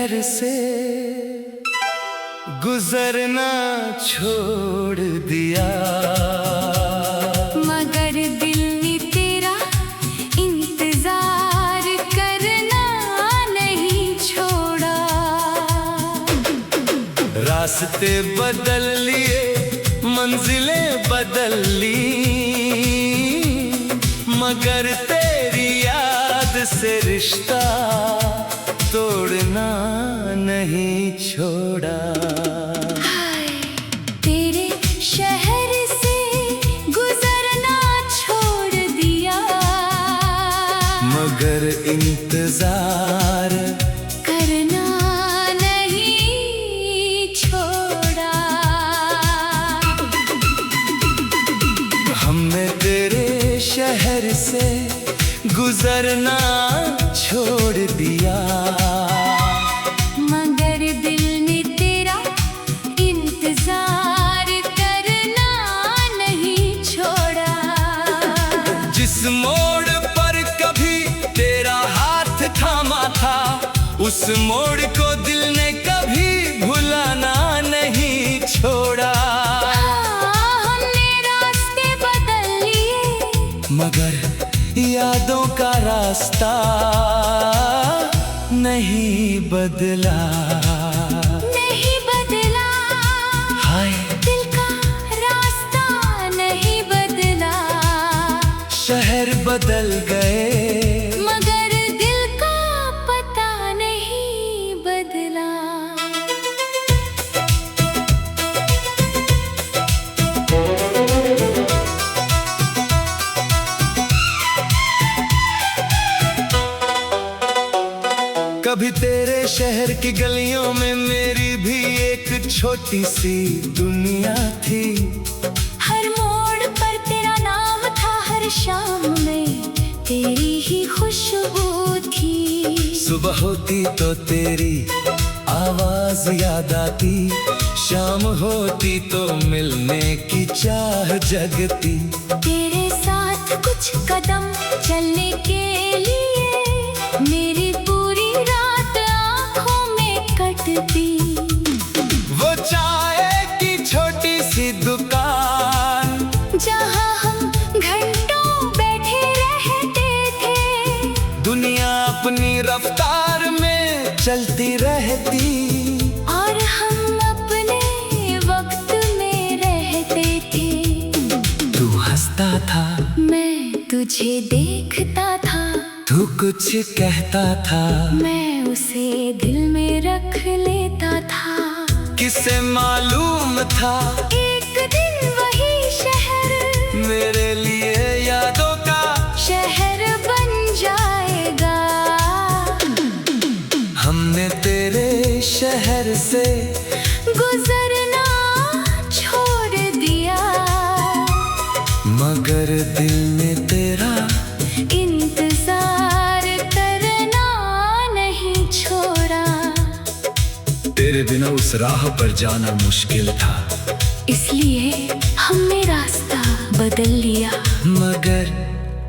शहर से गुजरना छोड़ दिया, मगर दिल ने तेरा इंतजार करना नहीं छोड़ा। रास्ते बदल लिए, मंजिलें बदल ली, मगर तेरी याद से रिश्ता तोड़ना नहीं छोड़ा। हाय तेरे शहर से गुजरना छोड़ दिया, मगर इंतजार करना नहीं छोड़ा। हमने तेरे शहर से गुजरना छोड़ दिया, मगर दिल ने तेरा इंतजार करना नहीं छोड़ा। जिस मोड़ पर कभी तेरा हाथ थामा था, उस मोड़ को दिल ने कभी भुलाना नहीं छोड़ा। हमने रास्ते बदल लिए, मगर यादों का रास्ता नहीं बदला, नहीं बदला। हाय दिल का रास्ता नहीं बदला, शहर बदल गए, मगर दिल का पता नहीं बदला। कभी तेरे शहर की गलियों में मेरी भी एक छोटी सी दुनिया थी। हर मोड़ पर तेरा नाम था, हर शाम में तेरी ही खुशबू थी। सुबह होती तो तेरी आवाज याद आती, शाम होती तो मिलने की चाह जगती। तेरे साथ कुछ कदम चलने के लिए मेरी पूरी रात आँखों में कटती। वो चाय की छोटी सी दुकान, जहाँ हम घंटों बैठे रहते थे, दुनिया अपनी रफ्तार में चलती रहती, और हम अपने वक्त में रहते थे। तू हंसता था, मैं तुझे देखता था, तू कुछ कहता था, मैं उसे दिल में रख लेता था। किसे मालूम था एक दिन वही शहर मेरे लिए यादों का शहर बन जाएगा। हमने तेरे शहर से गुजरना छोड़ दिया, मगर दिल ने तेरा इंतजार करना नहीं छोड़ा। तेरे बिना उस राह पर जाना मुश्किल था, इसलिए हमने रास्ता बदल लिया, मगर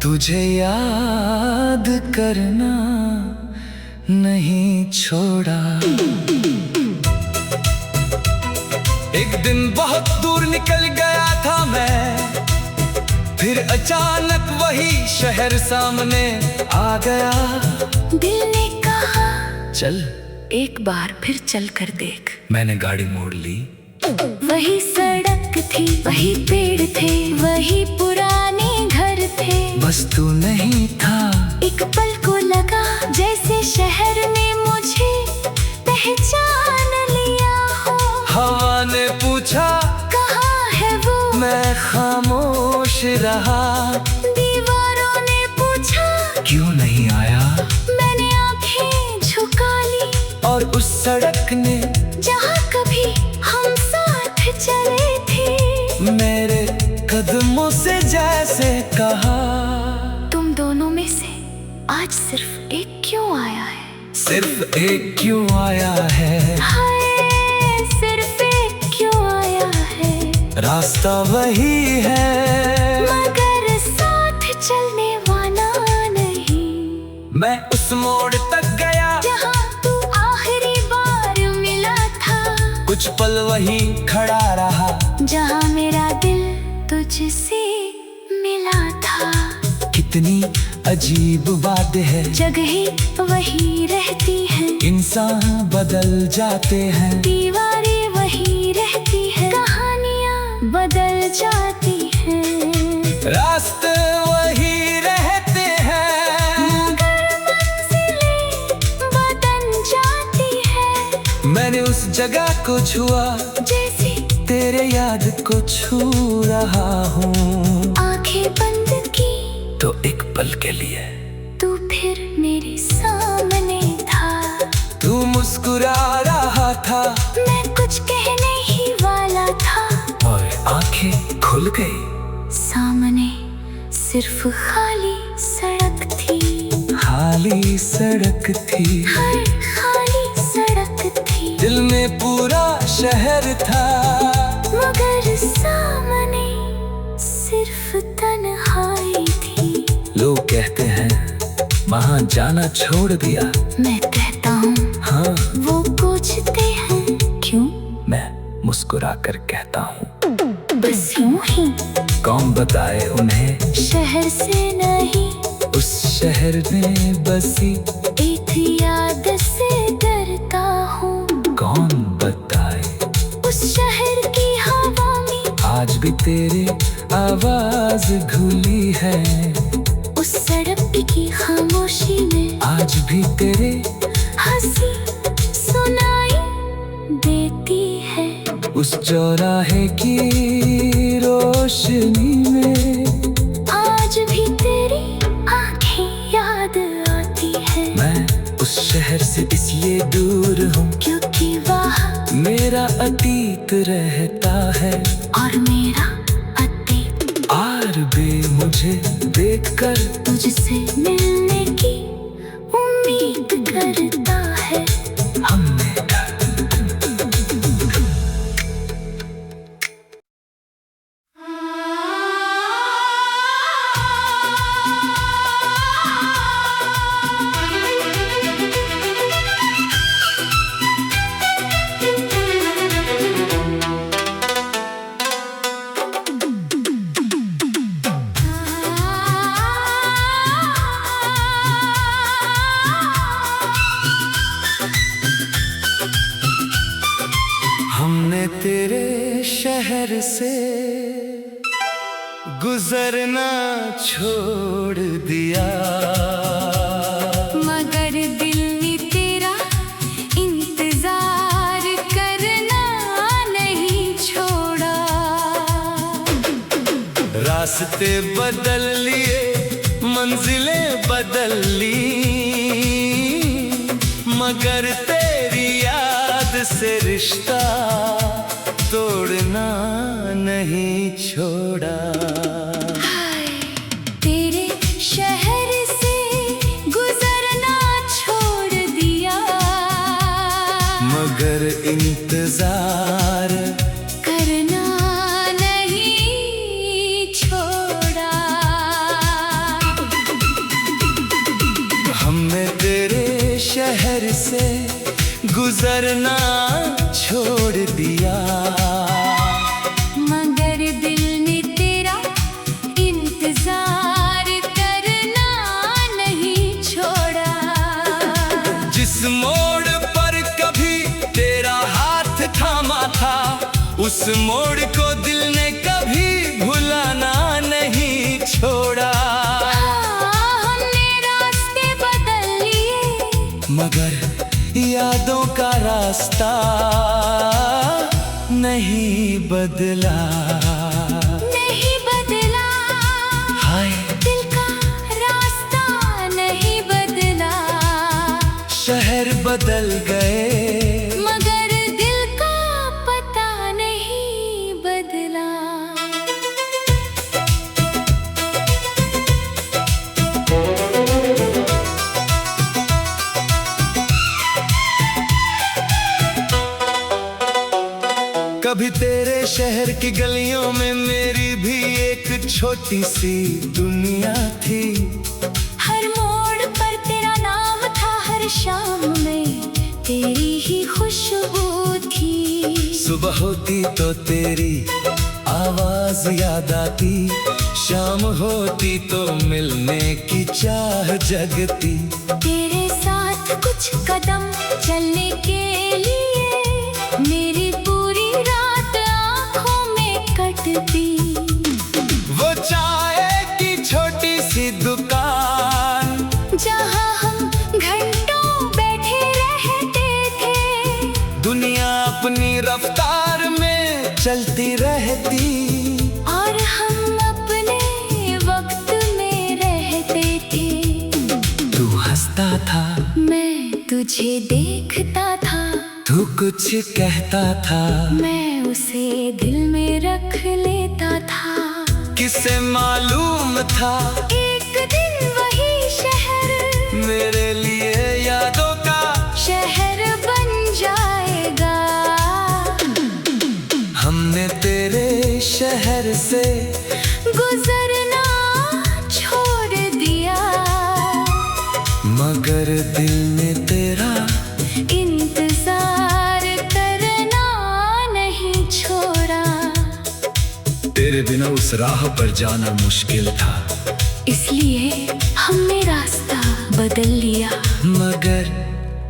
तुझे याद करना नहीं छोड़ा। एक दिन बहुत दूर निकल गया था मैं, फिर अचानक वही शहर सामने आ गया। दिल ने कहा चल, एक बार फिर चल कर देख। मैंने गाड़ी मोड़ ली, वही सड़क थी, वही पेड़ थे, वही पुराने घर थे। बस तू नहीं था। एक पल को लगा जैसे शहर ने मुझे पहचान लिया हो। हवा ने पूछा कहाँ है वो, मैं खामोश रहा। दीवारों ने पूछा क्यों नहीं आया, मैंने आंखें झुका ली। और उस सड़क ने जहाँ कभी हम साथ चले थे, मेरे कदमों से जैसे कहा, तुम दोनों में से आज सिर्फ एक क्यों आया है। सिर्फ एक क्यों आया है, हाय सिर्फ एक क्यों आया है। रास्ता वही है, मगर साथ चलने वाला नहीं। मैं उस मोड़ तक गया जहाँ तू आखिरी कुछ पल वहीं खड़ा रहा जहाँ मेरा दिल तुझसे मिला था। कितनी अजीब बात है, जगह वही रहती है, इंसान बदल जाते हैं, दीवारें वही रहती है, कहानियाँ बदल जाती हैं, रास्ते वही रहते हैं, मगर मंजिलें बदल जाती है। मैंने उस जगह को छुआ जैसे तेरे याद को छू रहा हूँ। आंखें बंद की तो एक पल के लिए तू फिर मेरे सामने था। तू मुस्कुरा रहा था, मैं कुछ कहने ही वाला था, और आंखें खुल गई। सामने सिर्फ खाली सड़क थी, खाली सड़क थी, हर खाली सड़क थी, दिल में पूरा शहर था, मगर सामने सिर्फ तन्हाई थी। लोग कहते हैं वहाँ जाना छोड़ दिया, मैं कहता हूँ हाँ वो पूछते हैं क्यों, मैं मुस्कुरा कर कहता हूँ बस यूं ही। कौन बताए उन्हें शहर से नहीं, उस शहर में बसी एक याद से डरता हूँ। कौन बताए उस शहर की हवा में आज भी तेरे आवाज घुली है, उस सड़क की खामोशी में आज भी तेरे हंसी सुनाई देती है। उस चौराहे की रोशनी में आज भी तेरी आंखें याद आती है, मैं उस शहर से इसलिए दूर हूँ क्योंकि वहाँ मेरा अतीत रहता है, और मेरा अतीत और भी मुझे देखकर तुझसे मिलने की उम्मीद करता है। हमने हमने तेरे शहर से गुजरना छोड़ दिया, मगर दिल ने तेरा इंतजार करना नहीं छोड़ा। रास्ते बदल लिए, मंजिलें बदल ली, मगर तेरी याद से रिश्ता तोड़ना नहीं छोड़ा। हाय, तेरे शहर से गुजरना छोड़ दिया, मगर इंतजार करना नहीं छोड़ा। हमने तेरे शहर से गुजरना छोड़ दिया, मगर दिल ने तेरा इंतजार करना नहीं छोड़ा। जिस मोड़ पर कभी तेरा हाथ थामा था, उस मोड़ को दिल ने कभी भुलाना नहीं छोड़ा। हमने रास्ते बदल लिए, मगर यादों का रास्ता नहीं बदला, नहीं बदला। हाय दिल का रास्ता नहीं बदला, शहर बदल गए, मगर दिल का पता नहीं बदला। कभी तेरे शहर की गलियों में मेरी भी एक छोटी सी दुनिया थी। हर मोड़ पर तेरा नाम था, हर शाम में तेरी ही खुशबू थी। सुबह होती तो तेरी आवाज याद आती, शाम होती तो मिलने की चाह जगती। तेरे साथ कुछ कदम चलने के लिए मेरी पूरी रात आँखों में कटती। वो चाय की छोटी सी दुकान जहाँ हम घंटों बैठे रहते थे, दुनिया अपनी रफ्तार में चलती रहती, और हम अपने वक्त में रहते थे। तू हंसता था, मैं तुझे देखता था, तू कुछ कहता था, मैं उसे दिल में रख लेता था। किसे मालूम था एक दिन वही शहर मेरे लिए यादों का शहर बन जाएगा। हमने तेरे शहर से गुजरना छोड़ दिया, मगर दिल ने तेरा इंतजार करना नहीं छोड़ा। तेरे बिना उस राह पर जाना मुश्किल था, इसलिए हमने रास्ता बदल लिया। मगर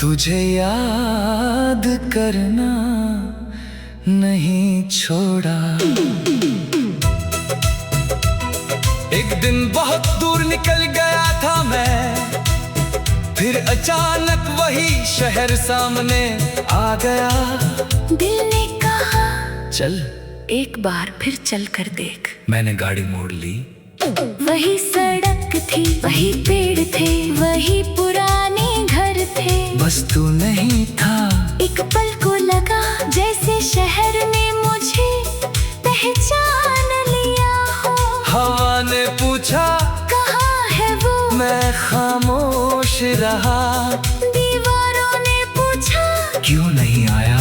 तुझे याद करना नहीं छोड़ा। एक दिन बहुत दूर निकल गया था मैं, फिर अचानक वही शहर सामने आ गया। दिल ने कहा चल, एक बार फिर चल कर देख। मैंने गाड़ी मोड़ ली। वही सड़क थी, वही पेड़ थे, वही पुराने घर थे। बस तू नहीं था। एक पल को लगा जैसे शहर ने मुझे पहचान लिया हो। हवा ने पूछा कहाँ है वो, मैं खामोश रहा। दीवारों ने पूछा क्यों नहीं आया,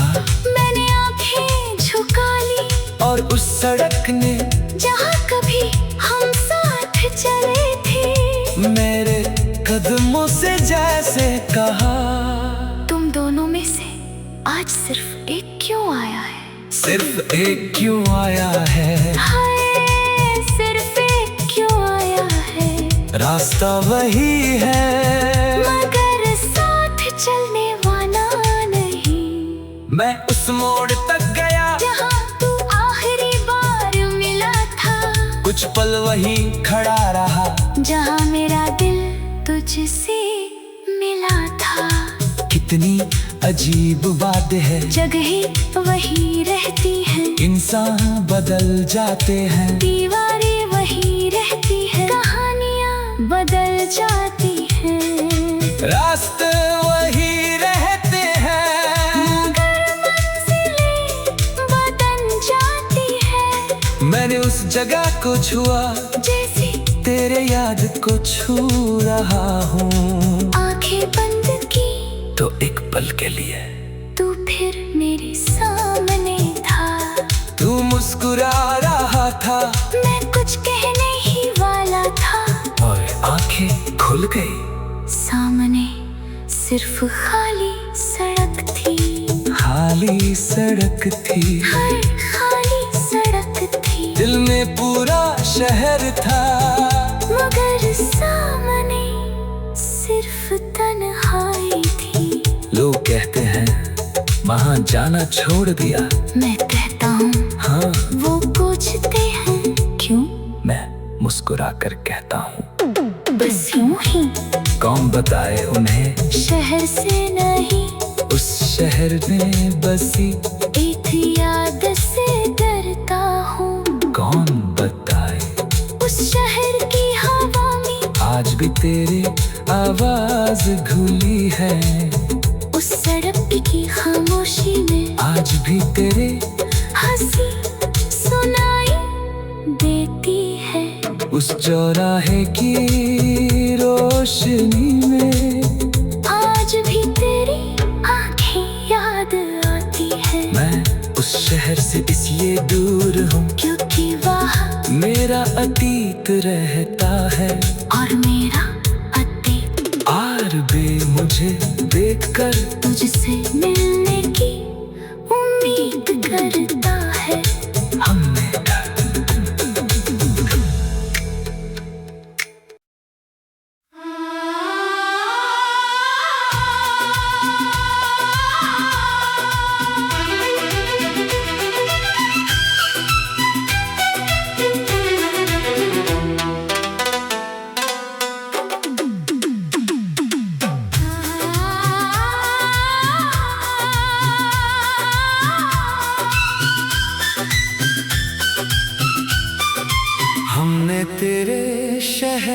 मैंने आंखें झुका ली। और उस सड़क ने जहाँ कभी हम साथ चले थे, मेरे कदमों से जैसे कहा, तुम दोनों में से आज सिर्फ एक क्यों आया है। सिर्फ एक क्यों आया है, हाय सिर्फ एक क्यों आया है। रास्ता वही है, मगर साथ चलने वाला नहीं। मैं उस मोड़ तक गया जहाँ तू आखिरी बार मिला था, कुछ पल वही खड़ा रहा, जहाँ मेरा दिल तुझसे मिला था। कितनी अजीब बात है, जगहें वही रहती हैं, इंसान बदल जाते हैं, दीवारें वही रहती हैं, कहानियाँ बदल जाती हैं, रास्ते वही रहते हैं, मगर मंजिलें बदल जाती हैं। मैंने उस जगह को छुआ जैसे तेरे याद को छू रहा हूँ। आंखें बंद की तो एक पल के लिए तू फिर मेरे सामने था। तू मुस्कुरा रहा था, मैं कुछ कहने ही वाला था, और आंखें खुल गई। सामने सिर्फ खाली सड़क थी, खाली सड़क थी, हर खाली सड़क थी। दिल में पूरा शहर था, मगर सामने सिर्फ तन्हाई थी। लोग कहते हैं वहाँ जाना छोड़ दिया, मैं कहता हूँ हाँ वो पूछते हैं क्यों, मैं मुस्कुरा कर कहता हूँ बस यूं ही। कौन बताए उन्हें शहर से नहीं, उस शहर में बसी एक याद से डरता हूँ। कौन बताए उस शहर की हवा में आज भी तेरी आवाज घुली है, उस सड़क की खामोशी में आज भी तेरे हंसी सुनाई देती है। उस चौराहे की रोशनी में आज भी तेरी आंखें याद आती है। मैं उस शहर से इसलिए दूर हूँ क्योंकि वहाँ मेरा अतीत रहता है, और मेरा अतीत आर बे मुझे देखकर तुझसे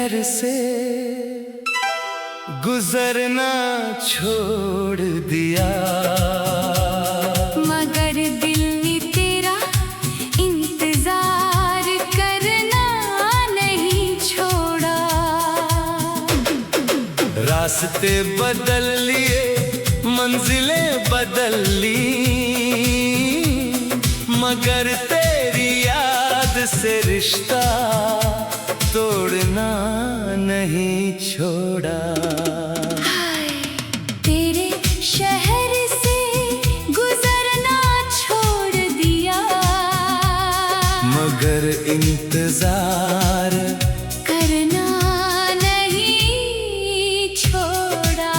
शहर से गुजरना छोड़ दिया, मगर दिल ने तेरा इंतजार करना नहीं छोड़ा। रास्ते बदल लिए, मंजिलें बदल ली, मगर तेरी याद से रिश्ता तोड़ना नहीं छोड़ा। हाय, तेरे शहर से गुजरना छोड़ दिया, मगर इंतजार करना नहीं छोड़ा।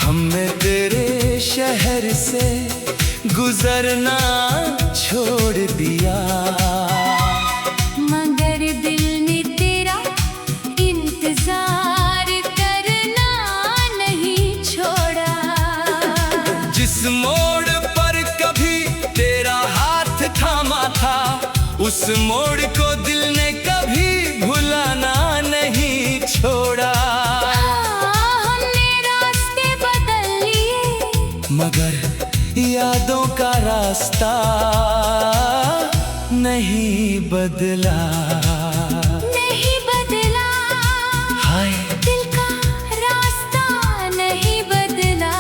हमने तेरे शहर से गुजरना छोड़ दिया, मगर दिल ने तेरा इंतजार करना नहीं छोड़ा। जिस मोड़ पर कभी तेरा हाथ थामा था, उस मोड़ को दिल ने कभी भुलाना नहीं छोड़ा। हमने रास्ते बदल लिए, मगर यादों का रास्ता नहीं बदला, नहीं बदला। हाय दिल का रास्ता नहीं बदला,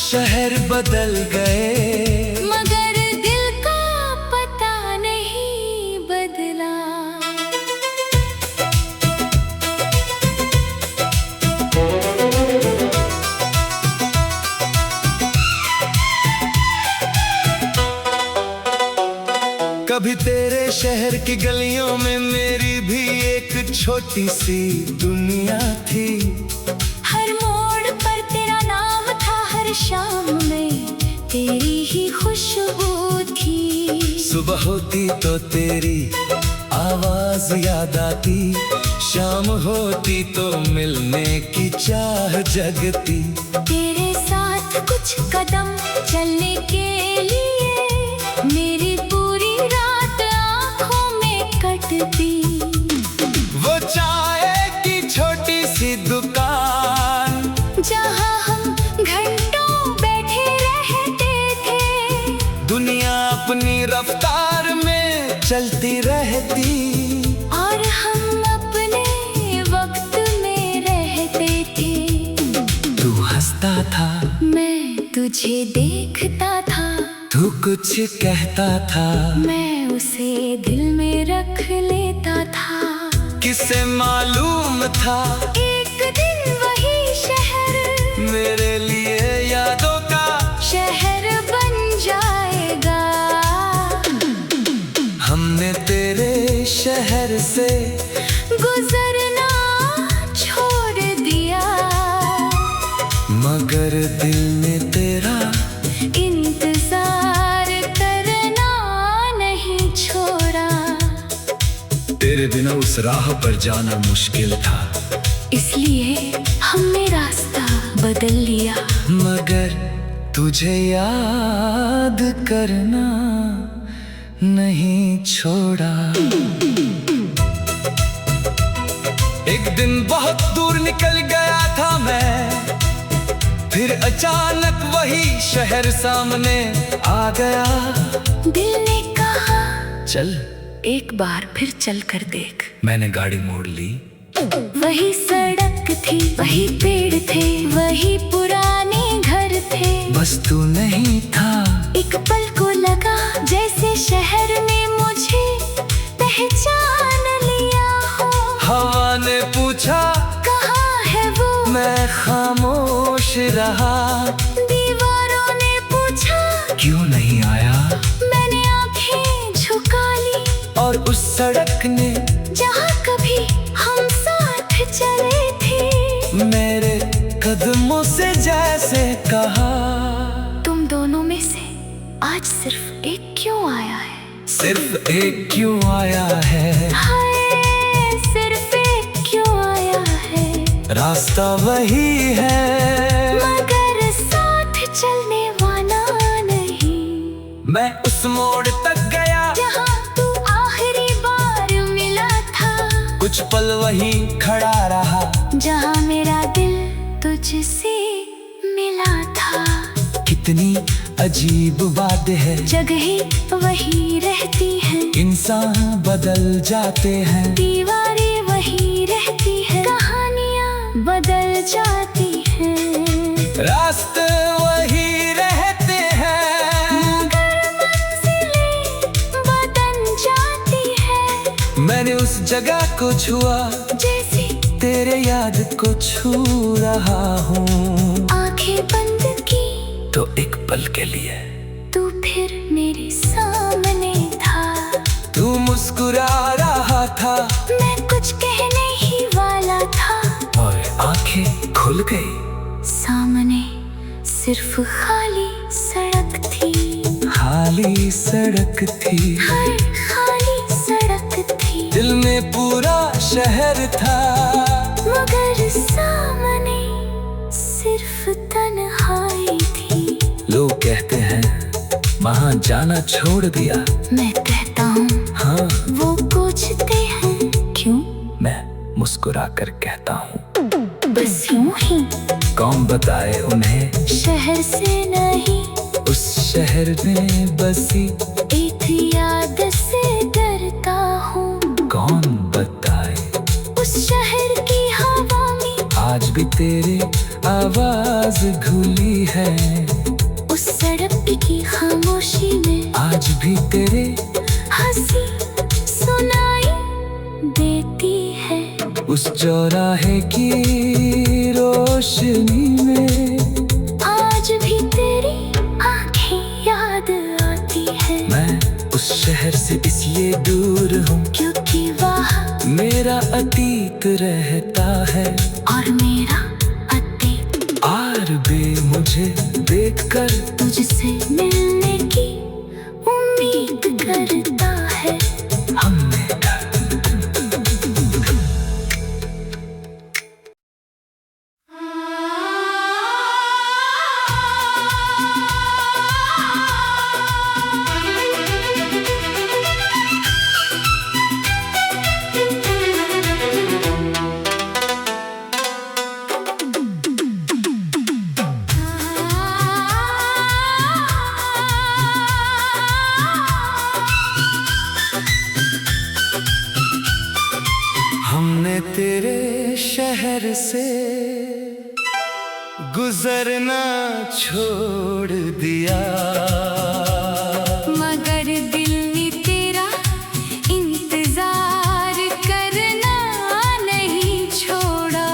शहर बदल गए, मगर दिल का पता नहीं बदला। कभी तेरे शहर की गलियों में मेरी भी एक छोटी सी दुनिया थी। हर मोड़ पर तेरा नाम था, हर शाम में तेरी ही खुशबू थी। सुबह होती तो तेरी आवाज याद आती, शाम होती तो मिलने की चाह जगती। तेरे साथ कुछ कदम चलने के लिए मेरी पूरी रात आँखों में कटती। वो चाय की छोटी सी दुकान, जहाँ हम घंटों बैठे रहते थे, दुनिया अपनी रफ्तार में चलती रहती, और हम अपने वक्त में रहते थे। तू हंसता था, मैं तुझे देखता था, तू कुछ कहता था, मैं उसे दिल में रख लेता था। किसे मालूम था एक दिन वही शहर मेरे लिए यादों का शहर बन जाएगा। हमने तेरे शहर से गुजरना छोड़ दिया, मगर दिल ने तेरा इंतजार करना नहीं छोड़ा। तेरे बिना उस राह पर जाना मुश्किल था, इसलिए हमने रास्ता बदल लिया, मगर तुझे याद करना नहीं छोड़ा। एक दिन बहुत दूर निकल गया था मैं, फिर अचानक वही शहर सामने आ गया। दिल ने कहा चल, एक बार फिर चल कर देख। मैंने गाड़ी मोड़ ली, वही सड़क थी, वही पेड़ थे, वही पुराने घर थे। बस तू नहीं था। एक पल को लगा जैसे शहर ने मुझे पहचान लिया हो। हवा ने पूछा कहाँ है वो, मैं खामोश रहा। दीवारों ने पूछा क्यों नहीं आया, मैंने आंखें झुका ली। और उस सड़क ने जहाँ कभी हम साथ चले थे, मेरे कदमों से जैसे कहा, तुम दोनों में से आज सिर्फ एक क्यों आया है। सिर्फ एक क्यों आया है, हाय सिर्फ एक क्यों आया है। रास्ता वही है, मगर साथ चलने वाला नहीं। मैं उस मोड़ तक गया जहाँ तू आखिरी बार कुछ पल वही खड़ा रहा जहाँ मेरा दिल तुझसे मिला था। कितनी अजीब बात है, जगह वही रहती है, इंसान बदल जाते हैं, दीवारें वही रहती है, कहानियाँ बदल जाती हैं, रास्ते वही रहते हैं, मगर मंजिलें बदल जाती है। मैंने उस जगह को छुआ जैसे तेरे याद को छू रहा हूँ। आंखें बंद की तो एक पल के लिए तू फिर मेरे सामने था। तू मुस्कुरा रहा था, मैं कुछ कहने ही वाला था, और आंखें खुल गई। सामने सिर्फ खाली सड़क थी, खाली सड़क थी, हर खाली सड़क थी, दिल में पूरा शहर था, मगर सामने सिर्फ तन्हाई थी। लोग कहते हैं वहाँ जाना छोड़ दिया, मैं कहता हूँ हाँ वो पूछते हैं क्यों, मैं मुस्कुरा कर कहता हूँ बस यूं ही। कौन बताए उन्हें शहर से नहीं, उस शहर में बसी एक याद से डरता हूँ। कौन बताए उस शहर की हवा में आज भी तेरे आवाज घुली है, उस सड़क की खामोशी में आज भी तेरे हंसी सुनाई देती है, उस चौराहे की रोशनी में आज भी तेरी आंखें याद आती है। मैं उस शहर से इसलिए दूर हूँ क्योंकि वहाँ मेरा अतीत रहता है, और मेरा अतीत और भी मुझे देखकर तुझसे मिलने की उम्मीद करता है। हमने हमने तेरे शहर से गुजरना छोड़ दिया, मगर दिल ने तेरा इंतजार करना नहीं छोड़ा।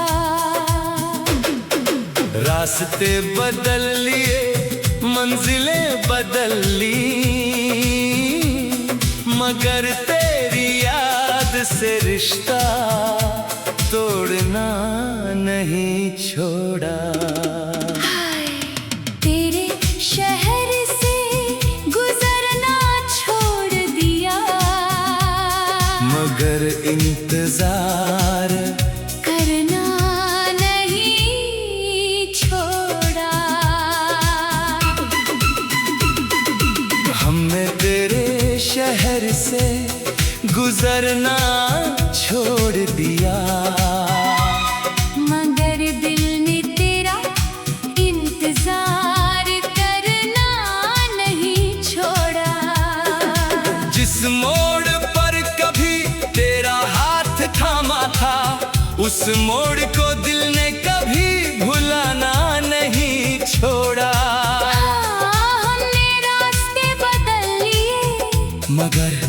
रास्ते बदल लिए, मंजिलें बदल ली, मगर तेरी याद से रिश्ता तोड़ना नहीं छोड़ा। हाय, तेरे शहर से गुजरना छोड़ दिया, मगर इंतजार करना नहीं छोड़ा। हमने तेरे शहर से गुजरना छोड़ दिया, मगर दिल ने तेरा इंतजार करना नहीं छोड़ा। जिस मोड़ पर कभी तेरा हाथ थामा था, उस मोड़ को दिल ने कभी भुलाना नहीं छोड़ा। हमने रास्ते बदल लिए, मगर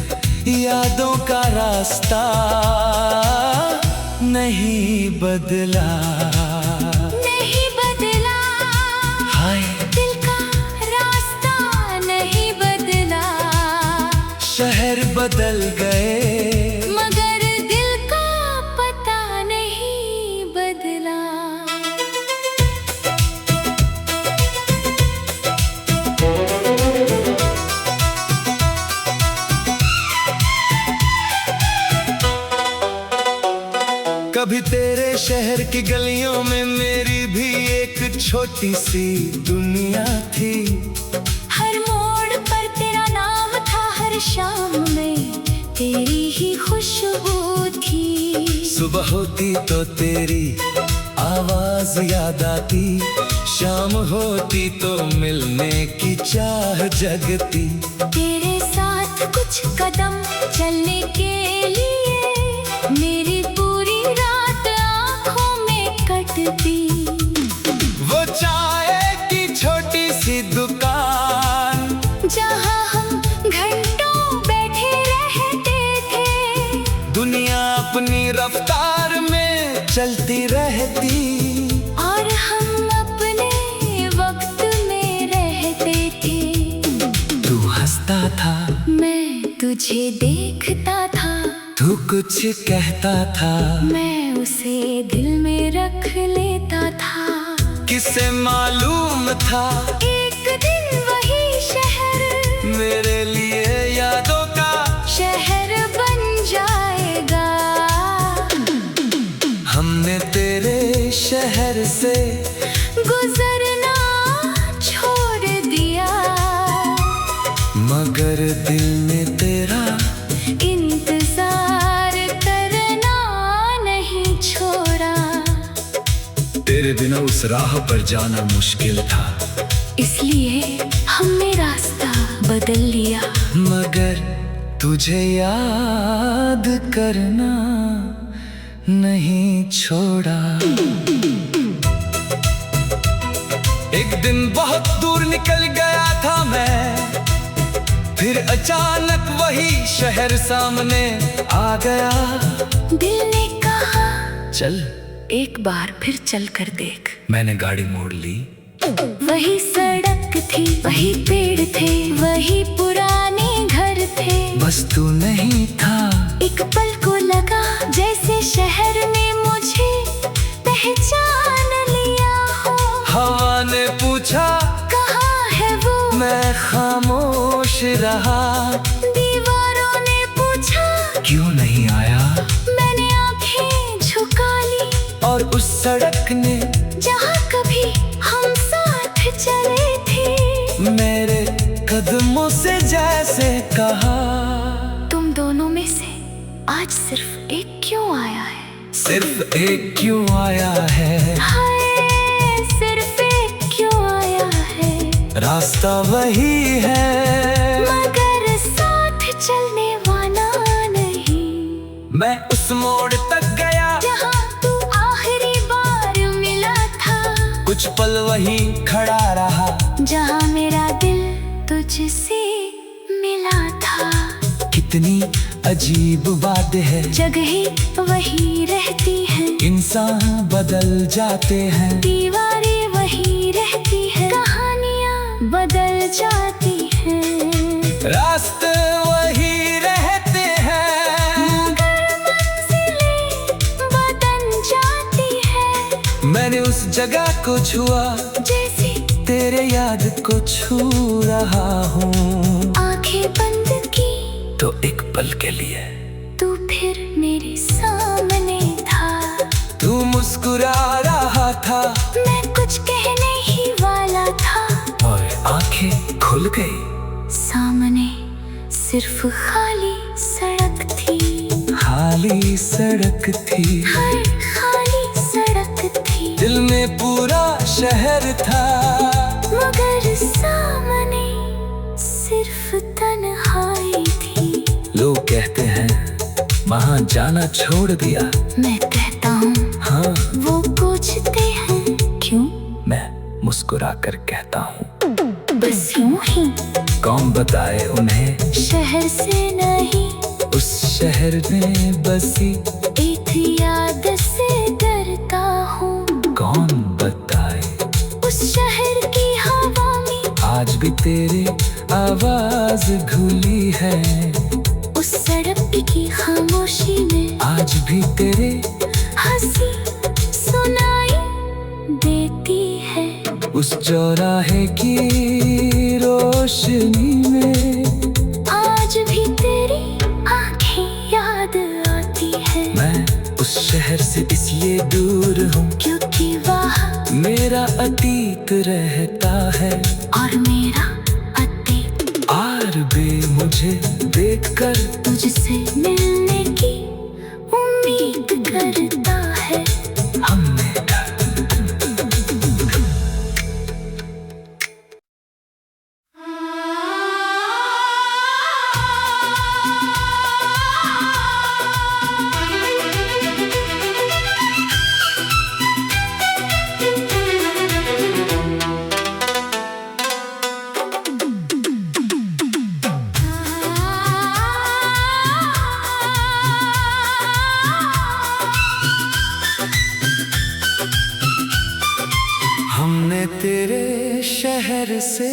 यादों का रास्ता नहीं बदला, नहीं बदला। हाय दिल का रास्ता नहीं बदला, शहर बदल गए, मगर दिल का पता नहीं बदला। कभी तेरे शहर की गलियों में मेरी भी एक छोटी सी दुनिया थी, हर मोड़ पर तेरा नाम था, हर शाम में तेरी ही खुशबू थी। सुबह होती तो तेरी आवाज याद आती, शाम होती तो मिलने की चाह जगती। तेरे साथ कुछ कदम चलने के लिए मेरी पूरी रात आँखों में कटती। वो चाय की छोटी सी दुकान जहाँ हम घंटों बैठे रहते थे, दुनिया अपनी रफ्तार में चलती रहती, और हम अपने वक्त में रहते थे। तू हंसता था, मैं तुझे देखता था, तू कुछ कहता था, मैं उसे दिल में रख लेता था। किसे मालूम था एक दिन वही शहर मेरे लिए यादों का शहर बन जाएगा। हमने तेरे शहर से गुजरना छोड़ दिया, मगर दिल में तेरा इंतजार करना नहीं छोड़ा। तेरे बिना उस राह पर जाना मुश्किल था, इसलिए हमने रास्ता बदल लिया। मगर तुझे याद करना नहीं छोड़ा। एक दिन बहुत दूर निकल गया था मैं, फिर अचानक वही शहर सामने आ गया। दिल ने कहा चल, एक बार फिर चल कर देख। मैंने गाड़ी मोड़ ली। वही सड़क थी, वही पेड़ थे, वही पुराने घर थे। बस तू नहीं था। एक पल को लगा जैसे शहर ने मुझे पहचान लिया हो। हवा ने पूछा कहाँ है वो, मैं खामोश रहा। दीवारों ने पूछा क्यों नहीं आया, मैंने आंखें झुका ली। और उस सड़क ने जहाँ कभी हम साथ चले थे, मेरे कदमों से जैसे कहा, तुम दोनों में से आज सिर्फ एक क्यों आया है। सिर्फ एक क्यों आया है, हाय सिर्फ एक क्यों आया है। रास्ता वही है मगर साथ चलने वाला नहीं। मैं उस मोड़ तक गया जहाँ तू आखिरी बार मिला था, कुछ पल वहीं खड़ा रहा, जहाँ मेरा दिल तुझसे मिला था। कितनी अजीब बात है, जगह वही रहती है, इंसान बदल जाते हैं, दीवारें वही रहती है, कहानियाँ बदल जाती हैं, रास्ते वही रहते हैं, मगर मंजिलें बदल जाती है। मैंने उस जगह को छुआ जैसे तेरे याद को छू रहा हूँ। आंखें बंद की तो एक पल के लिए तू फिर मेरे सामने था। तू मुस्कुरा रहा था, मैं कुछ कहने ही वाला था, और आंखें खुल गई। सामने सिर्फ खाली सड़क थी, खाली सड़क थी, हर खाली सड़क थी। दिल में पूरा शहर था, मगर सामने सिर्फ तन्हाई थी। लोग कहते हैं वहाँ जाना छोड़ दिया, मैं कहता हूँ हाँ वो पूछते हैं क्यों, मैं मुस्कुरा कर कहता हूँ बस यूं ही। कौन बताए उन्हें शहर से नहीं, उस शहर में बसी एक याद से डरता हूँ। कौन बताए उस शहर की हवा में आज भी तेरी आवाज घुली है, उस सड़क की खामोशी में आज भी तेरे हंसी सुनाई देती है। उस चौराहे की रोशनी में आज भी तेरी आंखें याद आती है। मैं उस शहर से इसलिए दूर हूँ क्योंकि वहाँ मेरा अतीत रहता है, और मेरा अतीत और भी मुझे देखकर तुझसे मिलने की उम्मीद करता है। हमने हमने तेरे शहर से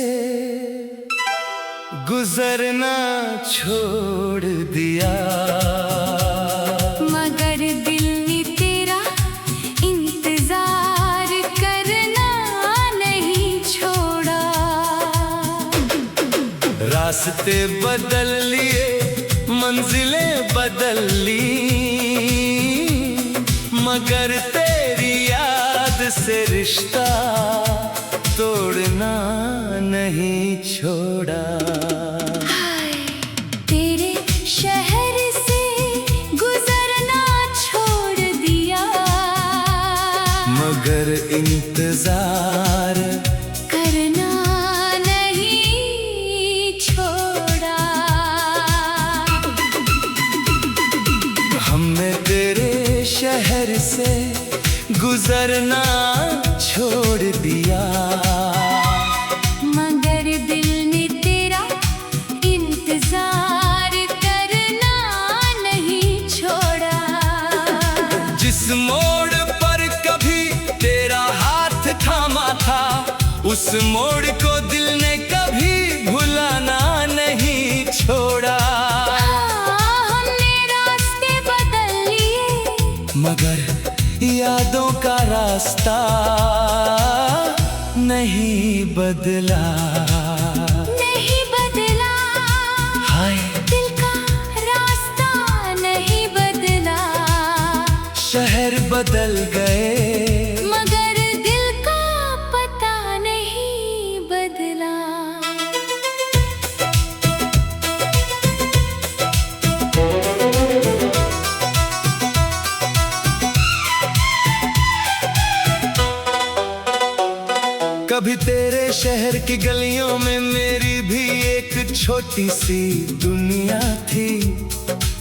गुजरना छोड़ दिया, मगर दिल ने तेरा इंतजार करना नहीं छोड़ा। रास्ते बदल लिए, मंजिलें बदल ली, मगर तेरी याद से रिश्ता तोड़ना नहीं छोड़ा। हाय, तेरे शहर से गुजरना छोड़ दिया, मगर इंतजार करना नहीं छोड़ा। हमने तेरे शहर से गुजरना छोड़ दिया, मगर दिल ने तेरा इंतजार करना नहीं छोड़ा। जिस मोड़ पर कभी तेरा हाथ थामा था, उस मोड़ को दिल ने कभी भुलाना नहीं छोड़ा। हमने रास्ते बदल लिए, मगर यादों का रास्ता नहीं बदला। नहीं बदला, हाय, दिल का रास्ता नहीं बदला। शहर बदल गए, मगर दिल का पता नहीं बदला। कभी तेरे शहर की गलियों में मेरी भी एक छोटी सी दुनिया थी।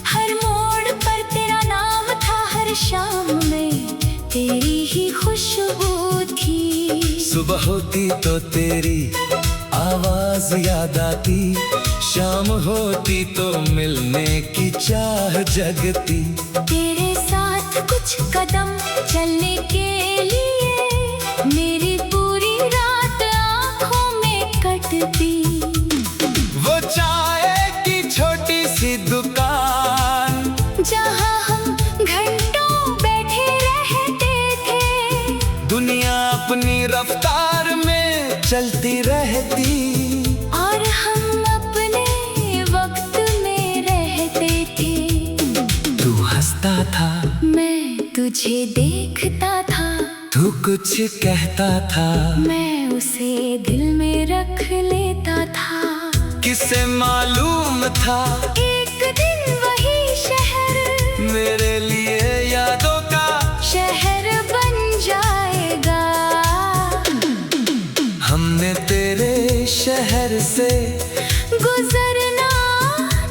हर मोड़ पर तेरा नाम था, हर शाम में तेरी ही खुशबू थी। सुबह होती तो तेरी आवाज याद आती, शाम होती तो मिलने की चाह जगती। तेरे साथ कुछ कदम चलने के लिए मेरी पूरी रात आँखों में कटती। वो चाय की छोटी सी दुकान, जहाँ हम घंटों बैठे रहते थे, दुनिया अपनी रफ्तार में चलती रहती, और हम अपने वक्त में रहते थे। तू हंसता था, मैं तुझे देखता था, तू कुछ कहता था, मैं उसे दिल में रख लेता था। किसे मालूम था एक दिन वही शहर मेरे लिए यादों का शहर बन जाएगा। हमने तेरे शहर से गुजरना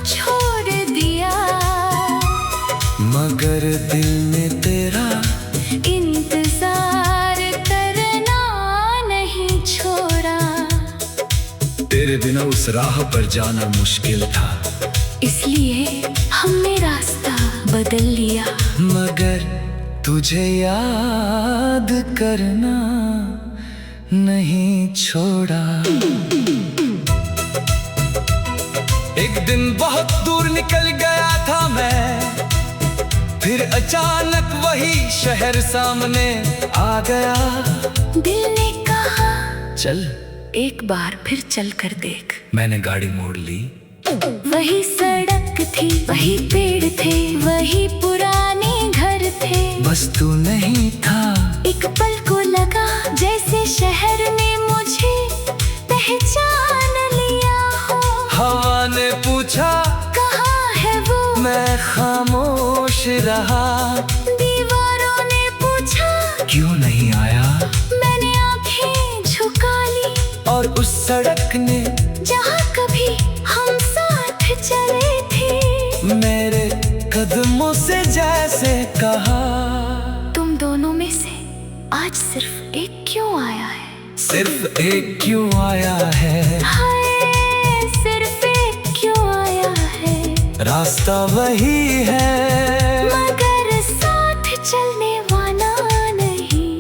छोड़ दिया, मगर दिल ने तेरा इंतजार करना नहीं छोड़ा। तेरे बिना उस राह पर जाना मुश्किल था, इसलिए हमने रास्ता बदल लिया, मगर तुझे याद करना नहीं छोड़ा। एक दिन बहुत दूर निकल गया था मैं, फिर अचानक वही शहर सामने आ गया। दिल ने कहा चल, एक बार फिर चल कर देख। मैंने गाड़ी मोड़ ली, वही सड़क थी, वही पेड़ थे, वही पुराने घर थे, बस तू नहीं था। एक पल को लगा जैसे शहर ने मुझे पहचान लिया हो। हवा ने पूछा कहाँ है वो, मैं खामोश रहा। दीवार और उस सड़क ने जहाँ कभी हम साथ चले थे, मेरे कदमों से जैसे कहा, तुम दोनों में से आज सिर्फ एक क्यों आया है? सिर्फ एक क्यों आया है? हाय, सिर्फ एक क्यों आया है? रास्ता वही है मगर साथ चलने वाला नहीं।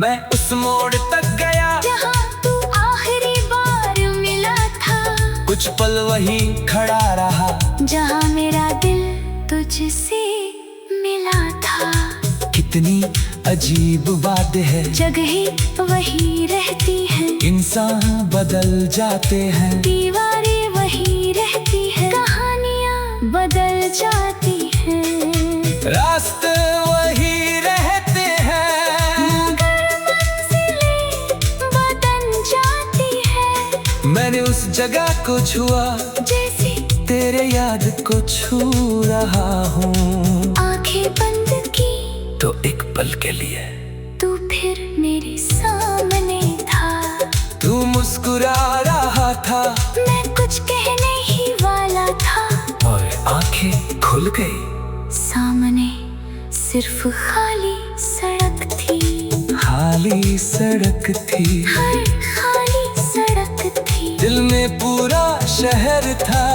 मैं उस मोड़ तक गया जहाँ तू आखिरी बार मिला था, कुछ पल वही खड़ा रहा, जहाँ मेरा दिल तुझसे मिला था। कितनी अजीब बात है, जगहें वही रहती हैं, इंसान बदल जाते हैं, दीवारें वही रहती हैं, कहानियाँ बदल जाती हैं, रास्ते वही रहते हैं, मगर मंजिलें बदल जाती हैं। मैंने उस जगह को छुआ, जैसे तेरे याद को छू रहा हूँ, आंखें बंद की तो एक पल के लिए तू फिर मेरे सामने था। तू मुस्कुरा रहा था, मैं कुछ कहने ही वाला था, और आंखें खुल गई। सामने सिर्फ खाली सड़क थी, खाली सड़क थी, हर खाली सड़क थी, दिल में पूरा शहर था,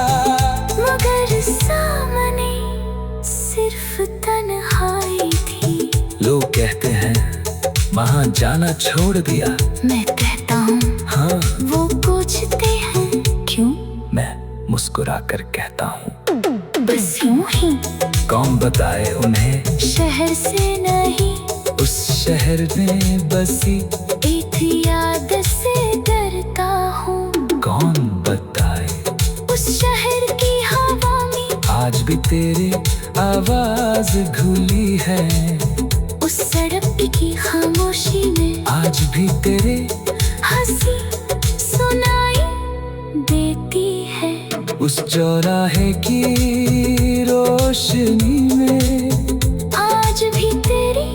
मगर सामने सिर्फ तन्हाई थी। लोग कहते हैं वहाँ जाना छोड़ दिया, मैं कहता हूँ हाँ वो पूछते हैं क्यों, मैं मुस्कुरा कर कहता हूँ बस यूं ही। कौन बताए उन्हें शहर से नहीं, उस शहर में बसी एक याद से डरता हूँ। कौन बताए उस शहर की हवा में आज भी तेरी आवाज घुली है, उस सड़क की खामोशी में आज भी तेरे हंसी सुनाई देती है, उस चौराहे की रोशनी में आज भी तेरी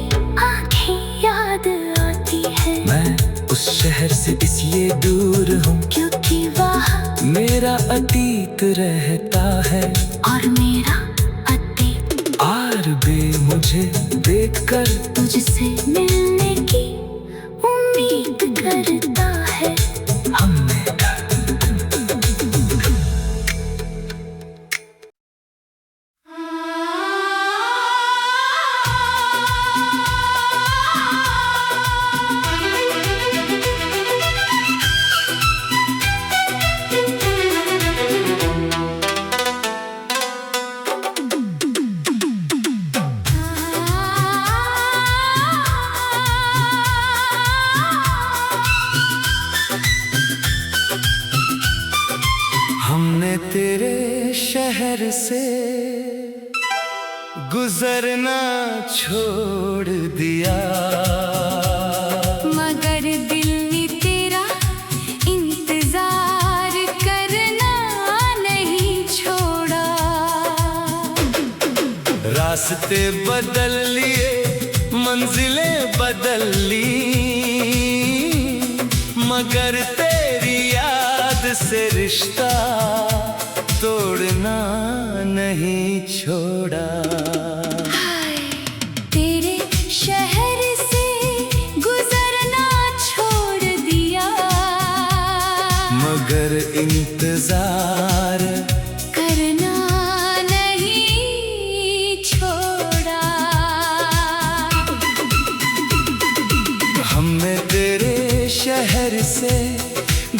आंखें याद आती है। मैं उस शहर से इसलिए दूर हूँ क्योंकि वहाँ मेरा अतीत रहता है, और मेरा अतीत और भी मुझे देखकर तुझसे मिलने की उम्मीद करता है। हमने हमने तेरे शहर से गुजरना छोड़ दिया, मगर दिल ने तेरा इंतजार करना नहीं छोड़ा। रास्ते बदल लिए, मंजिलें बदल ली, मगर तेरी याद से रिश्ता तोड़ना नहीं छोड़ा। हाय, तेरे शहर से गुजरना छोड़ दिया, मगर इंतजार करना नहीं छोड़ा। हमने तेरे शहर से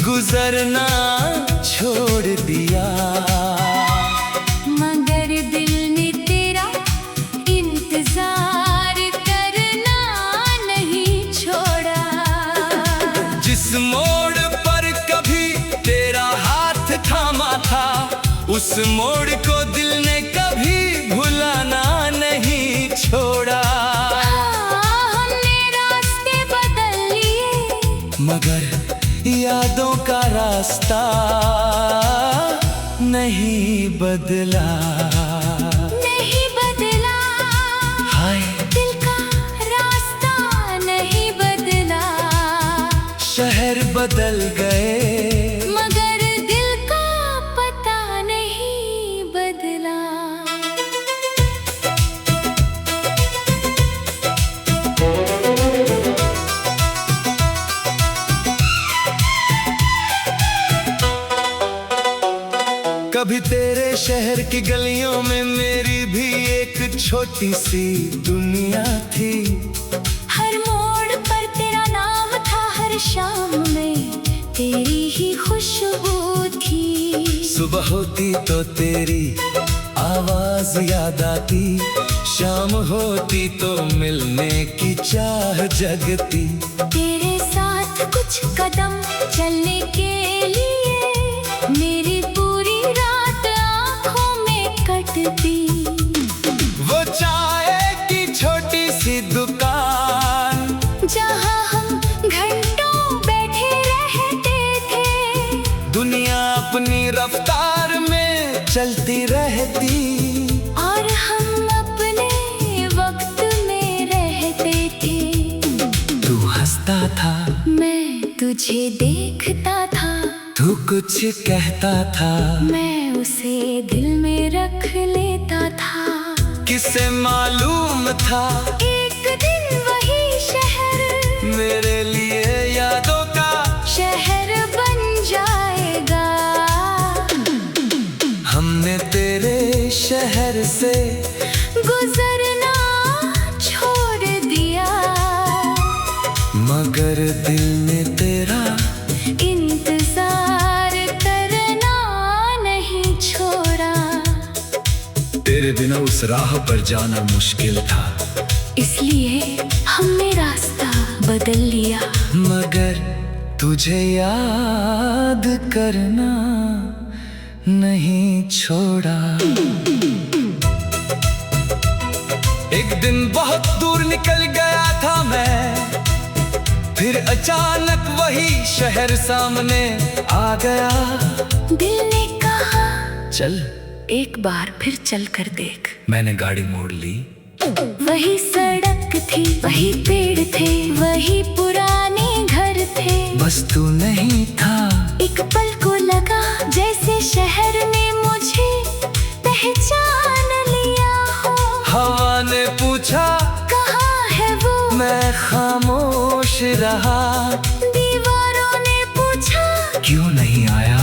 गुजरना छोड़ दिया, मगर दिल ने तेरा इंतजार करना नहीं छोड़ा। जिस मोड़ पर कभी तेरा हाथ थामा था, उस मोड़ को दिल ने कभी भुलाना नहीं छोड़ा। हमने रास्ते बदल लिए, मगर यादों का रास्ता नहीं बदला। नहीं बदला, हाय दिल का रास्ता नहीं बदला। शहर शहर बदल गए, मगर दिल का पता नहीं बदला। कभी तेरे शहर की गलियों में मेरी भी एक छोटी सी दुनिया थी। हर मोड़ पर तेरा नाम था, हर शाम में तेरी ही खुशबू थी। सुबह होती तो तेरी आवाज याद आती, शाम होती तो मिलने की चाह जगती। तेरे साथ कुछ कदम चलने के लिए मेरी पूरी रात आँखों में कटती। वो चाय की छोटी सी दुकान, जहाँ हम घंटों बैठे रहते थे, दुनिया अपनी रफ्तार में चलती रहती, और हम अपने वक्त में रहते थे। तू हंसता था, मैं तुझे देखता था, तू कुछ कहता था, मैं उसे दिल में रख लेता था। किसे मालूम था एक दिन वही शहर मेरे लिए यादों का शहर बन जाएगा। हमने तेरे शहर से गुजरना छोड़ दिया, मगर दिल ने तेरा इंतजार करना नहीं छोड़ा। तेरे बिना उस राह पर जाना मुश्किल था, इसलिए हमने रास्ता बदल लिया। मगर तुझे याद करना नहीं छोड़ा। एक दिन बहुत दूर निकल गया था मैं, फिर अचानक वही शहर सामने आ गया। दिल ने कहा चल, एक बार फिर चल कर देख। मैंने गाड़ी मोड़ ली। वही सड़क थी, वही पेड़ थे, वही पुराने घर थे। बस तू नहीं था। एक पल को लगा जैसे शहर ने मुझे पहचान लिया हो। हवा ने पूछा कहाँ है वो, मैं खामोश रहा। दीवारों ने पूछा क्यों नहीं आया,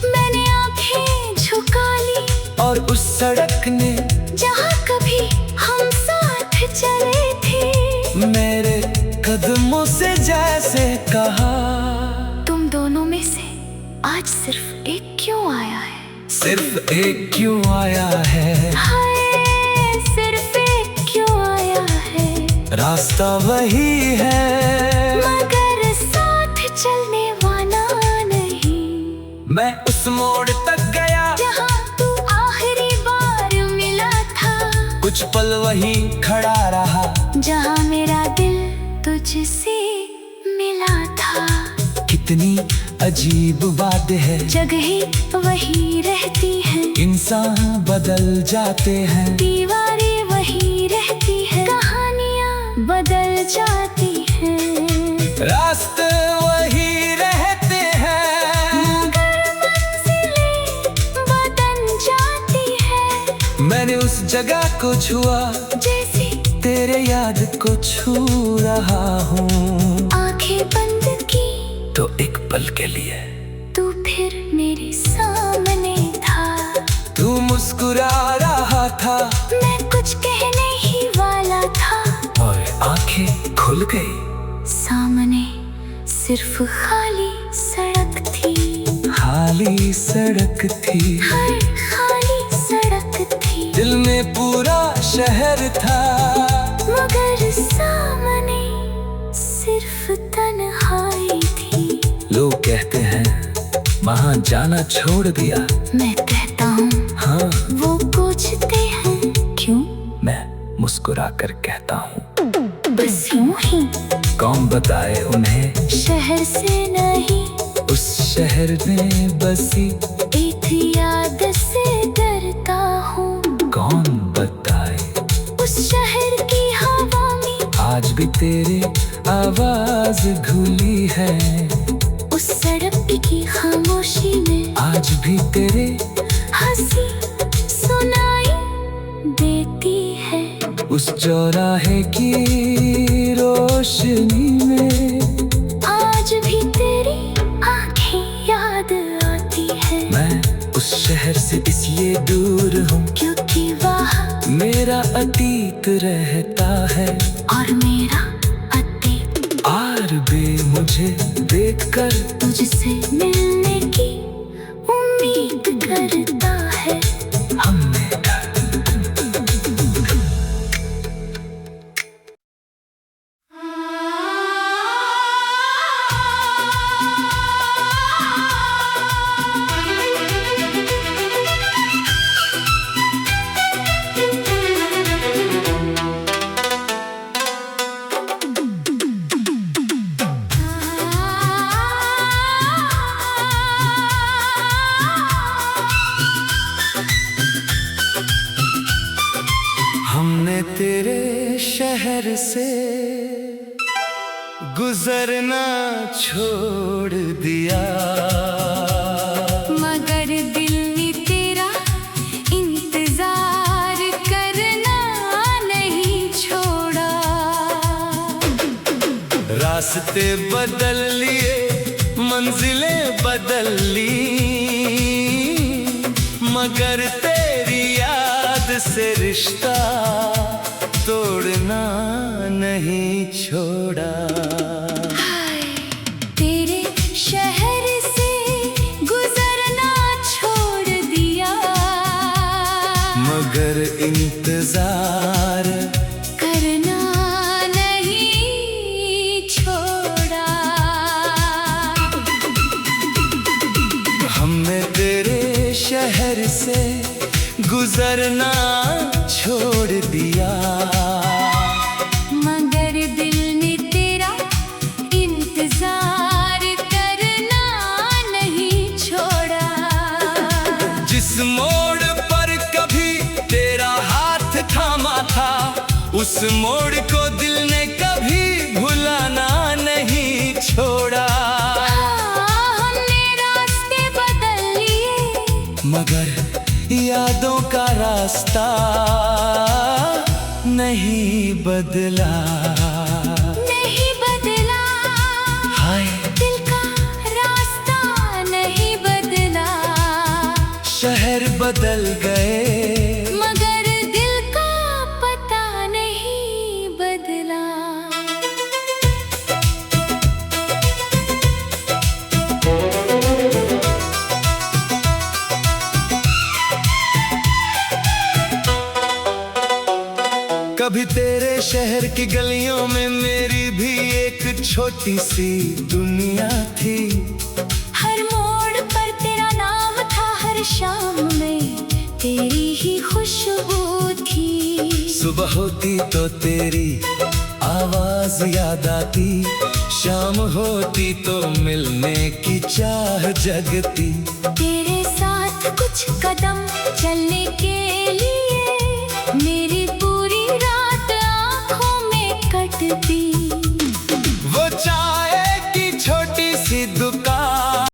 मैंने आंखें झुका ली। और उस सड़क ने जहाँ कभी हम साथ चले थे, मेरे कदमों से जैसे कहा, तुम दोनों में से आज सिर्फ एक क्यों आया है। सिर्फ एक क्यों आया है, हाय सिर्फ एक क्यों आया है। रास्ता वही है, मगर साथ चलने वाला नहीं। मैं उस मोड़ तक गया जहाँ तू आखिरी बार मिला था, कुछ पल वहीं खड़ा रहा, जहाँ मेरा दिल तुझसे मिला था। कितनी अजीब बात है, जगहें वही रहती हैं, इंसान बदल जाते हैं, दीवारें वही रहती हैं, कहानियाँ बदल जाती हैं, रास्ते वही रहते हैं, मगर मंजिलें बदल जाती हैं। मैंने उस जगह को छुआ, जैसे तेरे याद को छू रहा हूँ। आंखें बंद की तो एक पल के लिए तू फिर मेरे सामने था। तू मुस्कुरा रहा था, मैं कुछ कहने ही वाला था, और आंखें खुल गई। सामने सिर्फ खाली सड़क थी, खाली सड़क थी, हर खाली सड़क थी। दिल में पूरा शहर था, मगर सामने सिर्फ तन्हाई थी। लोग कहते हैं वहाँ जाना छोड़ दिया, मैं कहता हूँ हाँ वो पूछते हैं क्यों, मैं मुस्कुरा कर कहता हूँ बस यूं ही। कौन बताए उन्हें शहर से नहीं, उस शहर में बसी एक याद से डरता हूँ। कौन बताए उस शहर की हवा में आज भी तेरी आवाज घुली है। भी तेरे हंसी सुनाई देती है। उस चौराहे की रोशनी में आज भी तेरी आंखें याद आती है। मैं उस शहर से इसलिए दूर हूँ क्योंकि वहाँ मेरा अतीत रहता है। और मेरा अतीत आर बे मुझे देखकर तुझसे मिलने की उम्मीद करता है। हमने हमने तेरे शहर से गुजरना छोड़ दिया, मगर दिल ने तेरा इंतजार करना नहीं छोड़ा। रास्ते बदल लिए मंजिलें बदल ली, मगर तेरी याद से रिश्ता तोड़ना नहीं छोड़ा। हाय, तेरे शहर से गुजरना छोड़ दिया, मगर इंतजार करना नहीं छोड़ा। हमने तेरे शहर से गुजरना छोड़ दिया, मगर दिल ने तेरा इंतजार करना नहीं छोड़ा। जिस मोड़ पर कभी तेरा हाथ थामा था, उस मोड़ को दिल ने कभी भुलाना नहीं छोड़ा। हमने रास्ते बदल लिए, मगर यादों का रास्ता नहीं बदला। नहीं बदला, हाय दिल का रास्ता नहीं बदला। शहर बदल गए, मगर दिल का पता नहीं बदला। कभी तेरे शहर की गलियों में मेरी भी एक छोटी सी दुनिया थी। हर मोड़ पर तेरा नाम था, हर शाम में तेरी ही खुशबू थी। सुबह होती तो तेरी आवाज याद आती, शाम होती तो मिलने की चाह जगती। तेरे साथ कुछ कदम चलने के लिए